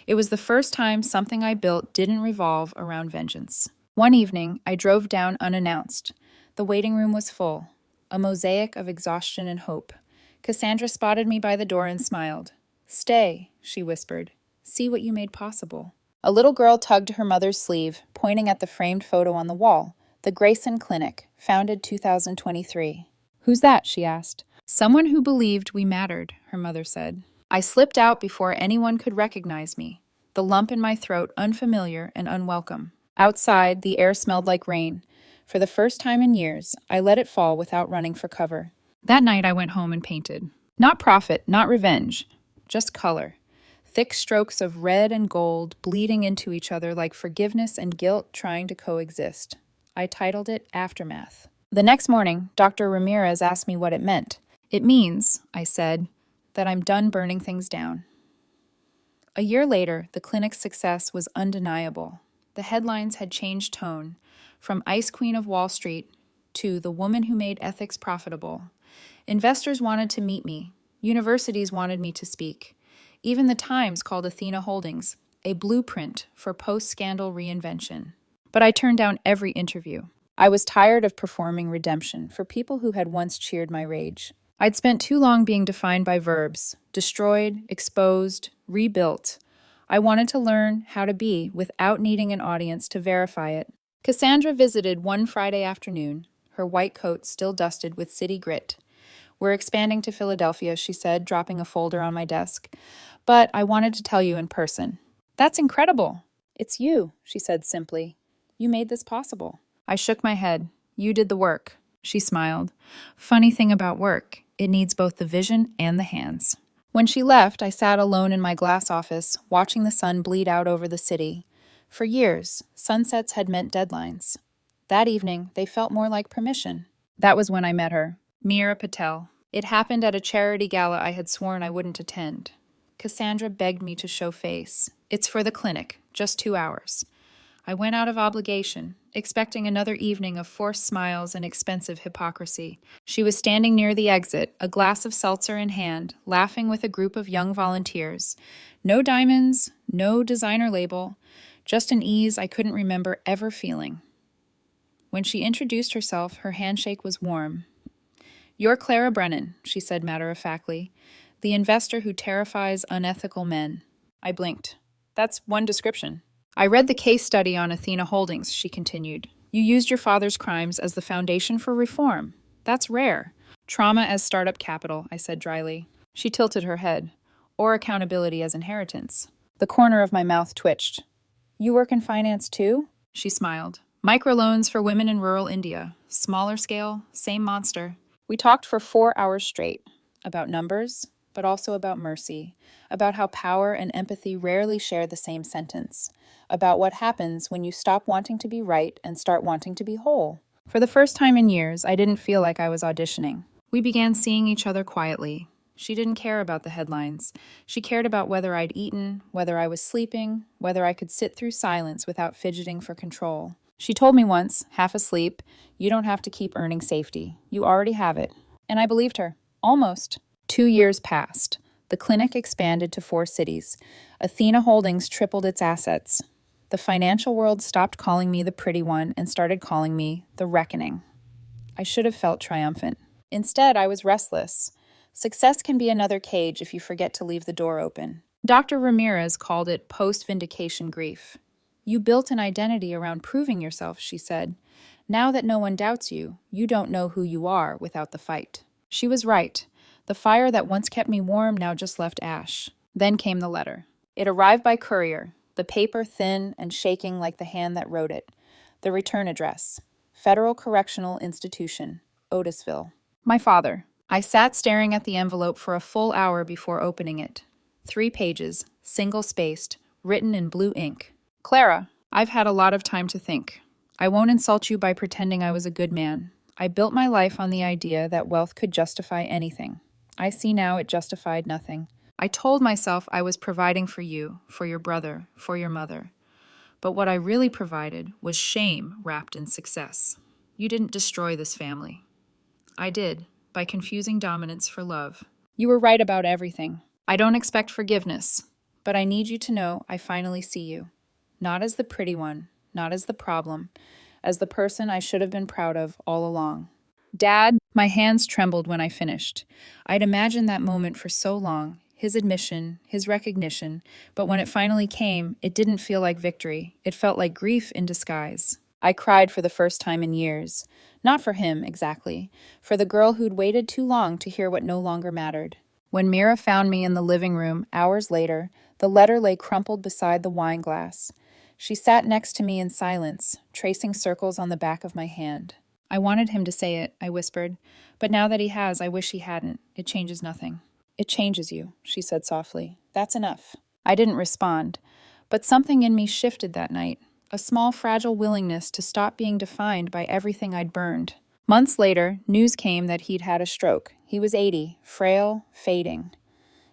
It was the first time something I built didn't revolve around vengeance. One evening, I drove down unannounced. The waiting room was full, a mosaic of exhaustion and hope. Cassandra spotted me by the door and smiled. "Stay," she whispered. "See what you made possible." A little girl tugged her mother's sleeve, pointing at the framed photo on the wall, the Grayson Clinic, founded 2023. "Who's that?" she asked. "Someone who believed we mattered," her mother said. I slipped out before anyone could recognize me, the lump in my throat unfamiliar and unwelcome. Outside, the air smelled like rain. For the first time in years, I let it fall without running for cover. That night I went home and painted. Not profit, not revenge, just color. Thick strokes of red and gold bleeding into each other like forgiveness and guilt trying to coexist. I titled it Aftermath. The next morning, Dr. Ramirez asked me what it meant. "It means," I said, "that I'm done burning things down." A year later, the clinic's success was undeniable. The headlines had changed tone, from Ice Queen of Wall Street to the woman who made ethics profitable. Investors wanted to meet me. Universities wanted me to speak. Even the Times called Athena Holdings a blueprint for post-scandal reinvention. But I turned down every interview. I was tired of performing redemption for people who had once cheered my rage. I'd spent too long being defined by verbs, destroyed, exposed, rebuilt. I wanted to learn how to be without needing an audience to verify it. Cassandra visited one Friday afternoon, her white coat still dusted with city grit. "We're expanding to Philadelphia," she said, dropping a folder on my desk. "But I wanted to tell you in person." "That's incredible." "It's you," she said simply. "You made this possible." I shook my head. "You did the work." She smiled. "Funny thing about work, it needs both the vision and the hands." When she left, I sat alone in my glass office, watching the sun bleed out over the city. For years, sunsets had meant deadlines. That evening, they felt more like permission. That was when I met her, Meera Patel. It happened at a charity gala I had sworn I wouldn't attend. Cassandra begged me to show face. "It's for the clinic, just 2 hours." I went out of obligation, expecting another evening of forced smiles and expensive hypocrisy. She was standing near the exit, a glass of seltzer in hand, laughing with a group of young volunteers. No diamonds, no designer label, just an ease I couldn't remember ever feeling. When she introduced herself, her handshake was warm. "You're Clara Brennan," she said matter-of-factly, "the investor who terrifies unethical men." I blinked. "That's one description." "I read the case study on Athena Holdings," she continued. "You used your father's crimes as the foundation for reform. That's rare." "Trauma as startup capital," I said dryly. She tilted her head. "Or accountability as inheritance." The corner of my mouth twitched. "You work in finance too?" She smiled. "Microloans for women in rural India. Smaller scale, same monster." We talked for 4 hours straight, about numbers, but also about mercy, about how power and empathy rarely share the same sentence, about what happens when you stop wanting to be right and start wanting to be whole. For the first time in years, I didn't feel like I was auditioning. We began seeing each other quietly. She didn't care about the headlines. She cared about whether I'd eaten, whether I was sleeping, whether I could sit through silence without fidgeting for control. She told me once, half asleep, "You don't have to keep earning safety. You already have it." And I believed her. Almost. 2 years passed. The clinic expanded to 4 cities. Athena Holdings tripled its assets. The financial world stopped calling me the pretty one and started calling me the reckoning. I should have felt triumphant. Instead, I was restless. Success can be another cage if you forget to leave the door open. Dr. Ramirez called it post-vindication grief. "You built an identity around proving yourself," she said. "Now that no one doubts you, you don't know who you are without the fight." She was right. The fire that once kept me warm now just left ash. Then came the letter. It arrived by courier, the paper thin and shaking like the hand that wrote it. The return address: Federal Correctional Institution, Otisville. My father. I sat staring at the envelope for a full hour before opening it. 3 pages, single-spaced, written in blue ink. "Clara, I've had a lot of time to think. I won't insult you by pretending I was a good man. I built my life on the idea that wealth could justify anything. I see now it justified nothing. I told myself I was providing for you, for your brother, for your mother. But what I really provided was shame wrapped in success. You didn't destroy this family. I did, by confusing dominance for love. You were right about everything. I don't expect forgiveness, but I need you to know I finally see you. Not as the pretty one, not as the problem, as the person I should have been proud of all along." "Dad," my hands trembled when I finished. I'd imagined that moment for so long, his admission, his recognition, but when it finally came, it didn't feel like victory. It felt like grief in disguise. I cried for the first time in years. Not for him, exactly. For the girl who'd waited too long to hear what no longer mattered. When Mira found me in the living room, hours later, the letter lay crumpled beside the wine glass. She sat next to me in silence, tracing circles on the back of my hand. "I wanted him to say it," I whispered. "But now that he has, I wish he hadn't. It changes nothing." "It changes you," she said softly. "That's enough." I didn't respond. But something in me shifted that night. A small, fragile willingness to stop being defined by everything I'd burned. Months later, news came that he'd had a stroke. He was 80, frail, fading.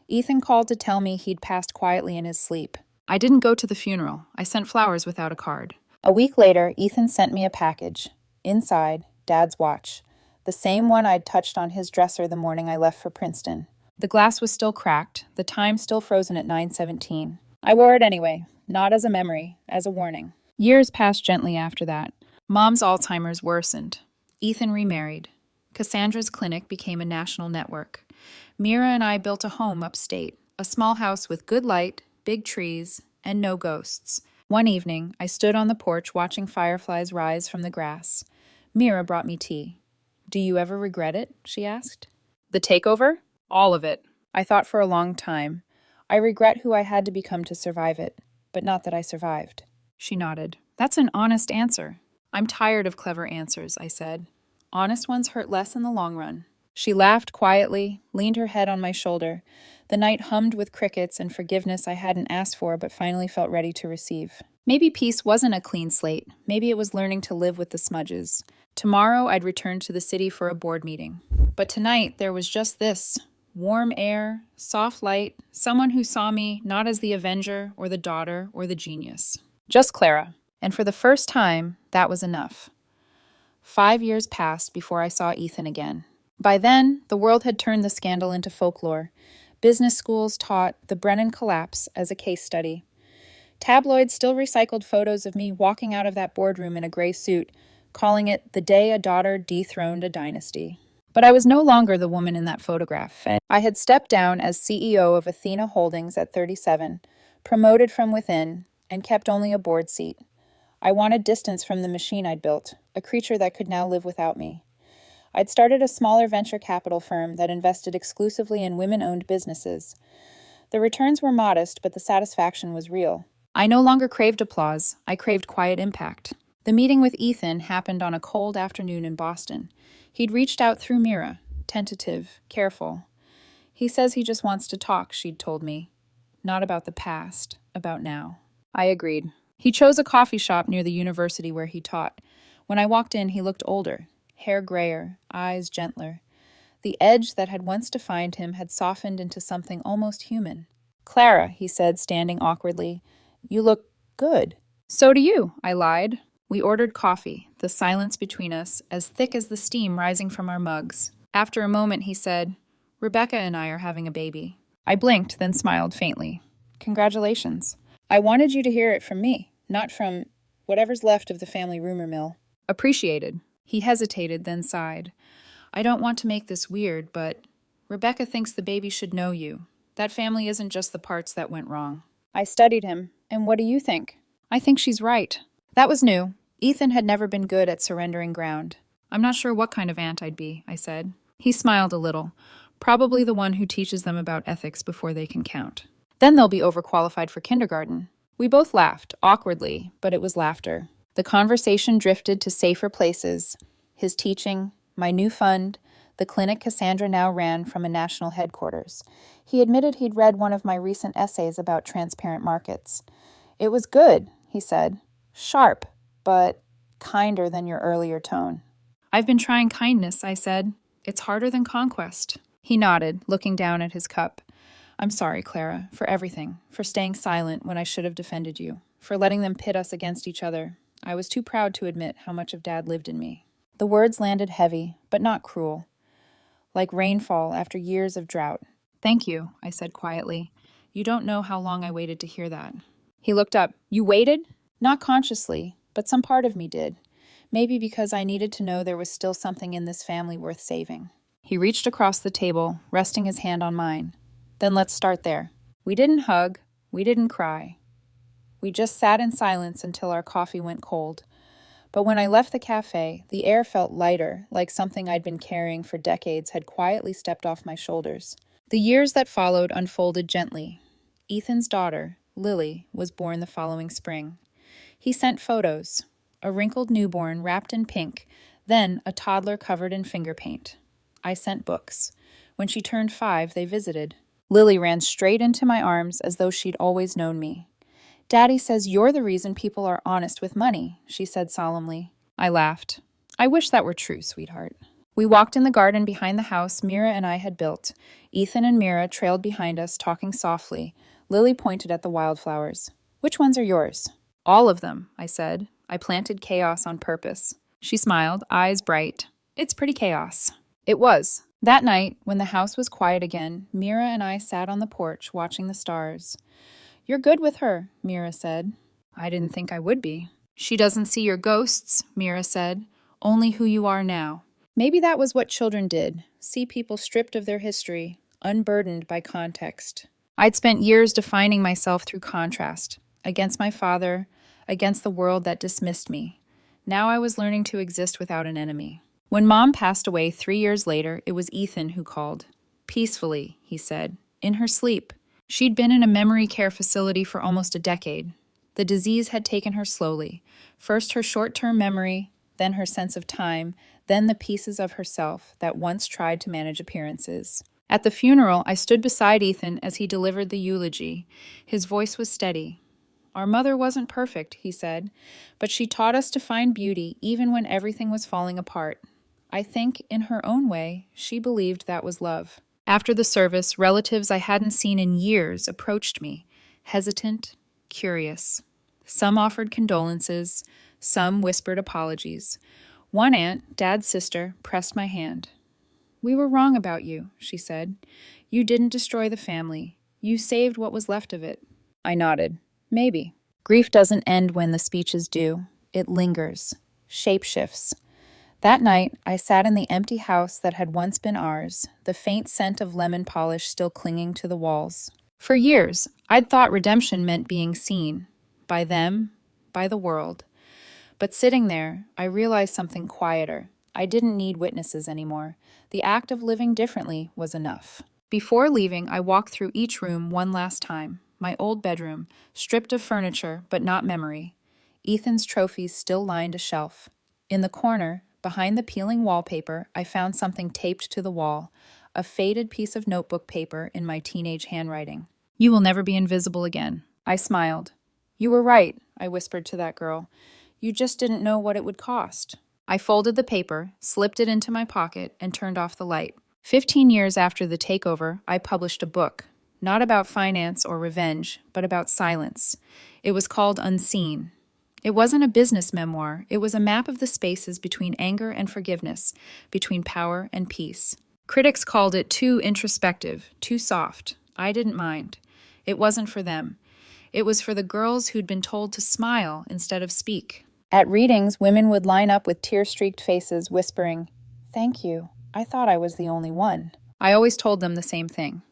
Ethan called to tell me he'd passed quietly in his sleep. I didn't go to the funeral. I sent flowers without a card. A week later, Ethan sent me a package. Inside, Dad's watch. The same one I'd touched on his dresser the morning I left for Princeton. The glass was still cracked, the time still frozen at 9:17. I wore it anyway, not as a memory, as a warning. Years passed gently after that. Mom's Alzheimer's worsened. Ethan remarried. Cassandra's clinic became a national network. Mira and I built a home upstate, a small house with good light, big trees, and no ghosts. One evening, I stood on the porch watching fireflies rise from the grass. Mira brought me tea. "Do you ever regret it?" she asked. "The takeover? All of it." I thought for a long time. I regret who I had to become to survive it, but not that I survived. She nodded. "That's an honest answer." "I'm tired of clever answers," I said. "Honest ones hurt less in the long run." She laughed quietly, leaned her head on my shoulder. The night hummed with crickets and forgiveness I hadn't asked for but finally felt ready to receive. Maybe peace wasn't a clean slate. Maybe it was learning to live with the smudges. Tomorrow I'd return to the city for a board meeting. But tonight there was just this. Warm air, soft light, someone who saw me not as the avenger or the daughter or the genius. Just Clara. And for the first time, that was enough. 5 years passed before I saw Ethan again. By then, the world had turned the scandal into folklore. Business schools taught the Brennan collapse as a case study. Tabloids still recycled photos of me walking out of that boardroom in a gray suit, calling it the day a daughter dethroned a dynasty. But I was no longer the woman in that photograph. I had stepped down as CEO of Athena Holdings at 37, promoted from within, and kept only a board seat. I wanted distance from the machine I'd built, a creature that could now live without me. I'd started a smaller venture capital firm that invested exclusively in women-owned businesses. The returns were modest, but the satisfaction was real. I no longer craved applause. I craved quiet impact. The meeting with Ethan happened on a cold afternoon in Boston. He'd reached out through Mira, tentative, careful. He says he just wants to talk, she'd told me. Not about the past, about now. I agreed. He chose a coffee shop near the university where he taught. When I walked in, he looked older, hair grayer, eyes gentler. The edge that had once defined him had softened into something almost human. "Clara," he said, standing awkwardly, "you look good." "So do you," I lied. We ordered coffee, the silence between us as thick as the steam rising from our mugs. After a moment, he said, "Rebecca and I are having a baby." I blinked, then smiled faintly. "Congratulations." "I wanted you to hear it from me. Not from whatever's left of the family rumor mill." "Appreciated." He hesitated, then sighed. "I don't want to make this weird, but Rebecca thinks the baby should know you. That family isn't just the parts that went wrong." I studied him. "And what do you think?" "I think she's right." That was new. Ethan had never been good at surrendering ground. "I'm not sure what kind of aunt I'd be," I said. He smiled a little. "Probably the one who teaches them about ethics before they can count. Then they'll be overqualified for kindergarten." We both laughed, awkwardly, but it was laughter. The conversation drifted to safer places. His teaching, my new fund, the clinic Cassandra now ran from a national headquarters. He admitted he'd read one of my recent essays about transparent markets. "It was good," he said. "Sharp, but kinder than your earlier tone." "I've been trying kindness," I said. "It's harder than conquest." He nodded, looking down at his cup. "I'm sorry, Clara, for everything, for staying silent when I should have defended you, for letting them pit us against each other. I was too proud to admit how much of Dad lived in me." The words landed heavy, but not cruel, like rainfall after years of drought. "Thank you," I said quietly. "You don't know how long I waited to hear that." He looked up. "You waited?" "Not consciously, but some part of me did. Maybe because I needed to know there was still something in this family worth saving." He reached across the table, resting his hand on mine. "Then let's start there." We didn't hug. We didn't cry. We just sat in silence until our coffee went cold. But when I left the cafe, the air felt lighter, like something I'd been carrying for decades had quietly stepped off my shoulders. The years that followed unfolded gently. Ethan's daughter, Lily, was born the following spring. He sent photos, a wrinkled newborn wrapped in pink, then a toddler covered in finger paint. I sent books. When she turned 5, they visited. Lily ran straight into my arms as though she'd always known me. "Daddy says you're the reason people are honest with money," she said solemnly. I laughed. "I wish that were true, sweetheart." We walked in the garden behind the house Mira and I had built. Ethan and Mira trailed behind us, talking softly. Lily pointed at the wildflowers. "Which ones are yours?" "All of them," I said. "I planted chaos on purpose." She smiled, eyes bright. "It's pretty chaos." It was. That night, when the house was quiet again, Mira and I sat on the porch watching the stars. "You're good with her," Mira said. I didn't think I would be. "She doesn't see your ghosts," Mira said, "only who you are now." Maybe that was what children did, see people stripped of their history, unburdened by context. I'd spent years defining myself through contrast, against my father, against the world that dismissed me. Now I was learning to exist without an enemy. When Mom passed away 3 years later, it was Ethan who called. "Peacefully," he said, "in her sleep." She'd been in a memory care facility for almost a decade. The disease had taken her slowly. First her short-term memory, then her sense of time, then the pieces of herself that once tried to manage appearances. At the funeral, I stood beside Ethan as he delivered the eulogy. His voice was steady. "Our mother wasn't perfect," he said, "but she taught us to find beauty even when everything was falling apart. I think, in her own way, she believed that was love." After the service, relatives I hadn't seen in years approached me, hesitant, curious. Some offered condolences, some whispered apologies. One aunt, Dad's sister, pressed my hand. "We were wrong about you," she said. "You didn't destroy the family. You saved what was left of it." I nodded. Maybe. Grief doesn't end when the speech is due. It lingers, shapeshifts. That night, I sat in the empty house that had once been ours, the faint scent of lemon polish still clinging to the walls. For years, I'd thought redemption meant being seen. By them, by the world. But sitting there, I realized something quieter. I didn't need witnesses anymore. The act of living differently was enough. Before leaving, I walked through each room one last time. My old bedroom, stripped of furniture, but not memory. Ethan's trophies still lined a shelf. In the corner, behind the peeling wallpaper, I found something taped to the wall, a faded piece of notebook paper in my teenage handwriting. "You will never be invisible again." I smiled. "You were right," I whispered to that girl. "You just didn't know what it would cost." I folded the paper, slipped it into my pocket, and turned off the light. 15 years after the takeover, I published a book. Not about finance or revenge, but about silence. It was called Unseen. It wasn't a business memoir. It was a map of the spaces between anger and forgiveness, between power and peace. Critics called it too introspective, too soft. I didn't mind. It wasn't for them. It was for the girls who'd been told to smile instead of speak. At readings, women would line up with tear-streaked faces, whispering, "Thank you. I thought I was the only one." I always told them the same thing.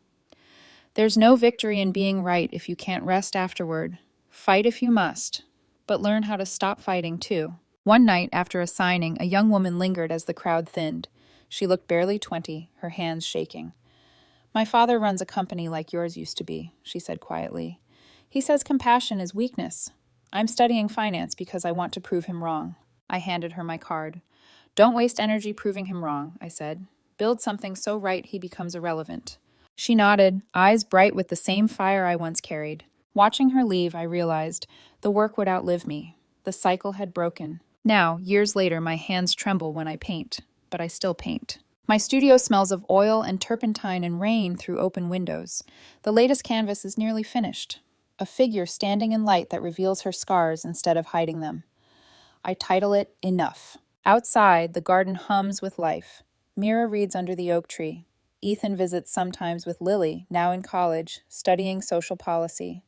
There's no victory in being right if you can't rest afterward. Fight if you must, but learn how to stop fighting too. One night, after a signing, a young woman lingered as the crowd thinned. She looked barely 20, her hands shaking. "My father runs a company like yours used to be," she said quietly. "He says compassion is weakness. I'm studying finance because I want to prove him wrong." I handed her my card. "Don't waste energy proving him wrong," I said. "Build something so right he becomes irrelevant." She nodded, eyes bright with the same fire I once carried. Watching her leave, I realized the work would outlive me. The cycle had broken. Now, years later, my hands tremble when I paint, but I still paint. My studio smells of oil and turpentine and rain through open windows. The latest canvas is nearly finished. A figure standing in light that reveals her scars instead of hiding them. I title it Enough. Outside, the garden hums with life. Mira reads under the oak tree. Ethan visits sometimes with Lily, now in college, studying social policy.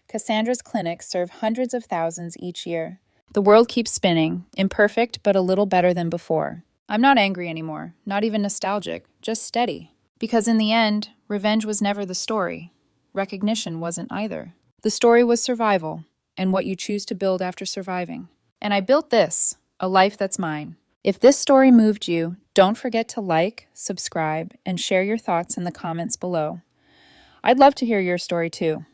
Cassandra's clinics serve hundreds of thousands each year. The world keeps spinning, imperfect but a little better than before. I'm not angry anymore, not even nostalgic, just steady. Because in the end, revenge was never the story. Recognition wasn't either. The story was survival, and what you choose to build after surviving. And I built this, a life that's mine. If this story moved you, don't forget to like, subscribe, and share your thoughts in the comments below. I'd love to hear your story too.